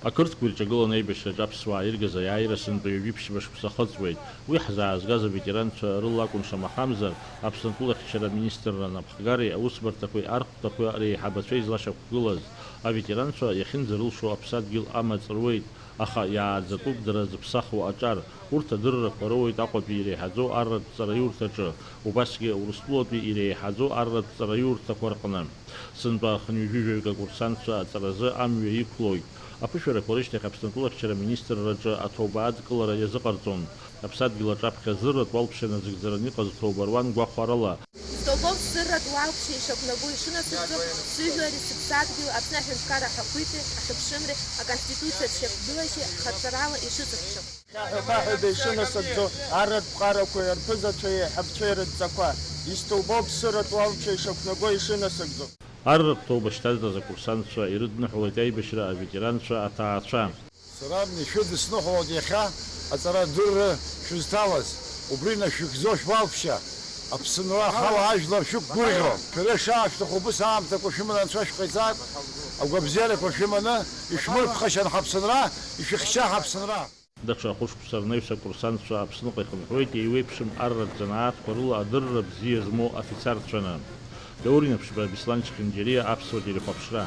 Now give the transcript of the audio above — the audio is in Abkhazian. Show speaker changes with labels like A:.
A: Ақырҭқәа ирҿагыланы аибашьраҿы аԥсуаа иргаз аиааира сынтәа ҩажәи шықәса хыҵуеит. Уи ҳзаазгаз аветеранцәа рыла акәын шамахамзар, Аԥснытәыла ахьчара аминистрра напхгареи аусбарҭақәеи архәҭақәа реиҳабацәа излашьақәгылаз. Аветеранцәа иахьынӡарылшо аԥсадгьыл амаҵ руеит, аха иааӡатәуп дара зыԥсахуа аҿар. Урҭ адыррақәа роуеит Аҟәатәи иреиҳаӡоу арратәҵара иурҭаҿы, убасгьы Урыстәылатәи иреиҳаӡоу арратәҵара иурҭақәа рҟны. Сынтәа хынҩажәижәаҩык акурсантцәа аҵаразы амҩа иқәлоит. Аԥышәарақәа рышьҭахь Аԥснытәыла ахьчара аминистрраҿы аҭоуба адкылара иазыҟарҵон. Аԥсадгьыл аҿаԥхьа зырратә уалԥшьа назыгӡараны иҟаз ҭоуба руан гәахәарыла.
B: Столбов сырратә уалԥшьа ишақәнагәо ишынасыгӡо сыжәлари сыԥсадгьыли Аԥсны Аҳәынҭқарра Ҳәақәиҭи Ахьыԥшымреи Аконституциатә шьақәгылашьеи хаҵарала ишыҵыхәшьо.
C: Ҳәаҳәа ишынасыгӡо арратә ԥҟарақәеи арԥызацәеи еиҳабцәеи рыдҵақәа истолбов сырратә уалԥшьа ишақәнагәо ишынасыгӡо.
A: Арратә ҭоуба шьҭазҵаз акурсантцәа ирыдныҳәалеит аибашьра аветеранцәа аҭаацәа.
D: Сара шәыдысныҳәалоит иахьа аҵара дырра шәызҭалаз, убри нашәыхьӡо шәуалԥшьа. Аԥсынра ҳала ажәлар шәықәгәырӷьо, шәара шаашәҭаху убыс аамҭақәа шәыманы анцәа шәҟаиҵар, агәабзиарақәа шәыманы ишәмырԥхашьан ҳаԥсынра, ишәыхьча ҳаԥсынра.
A: Даҽа ахәышықәса рнаҩс акурсантцәа Аԥсныҟа ихынҳәуеит еиуеиԥшым арратә ӡанааҭқәа рыла адырра бзиа змоу афицарцәаны. Даурин Аԥшьба, Беслан Чхинџьариа, Аԥсуа телехәаԥшра.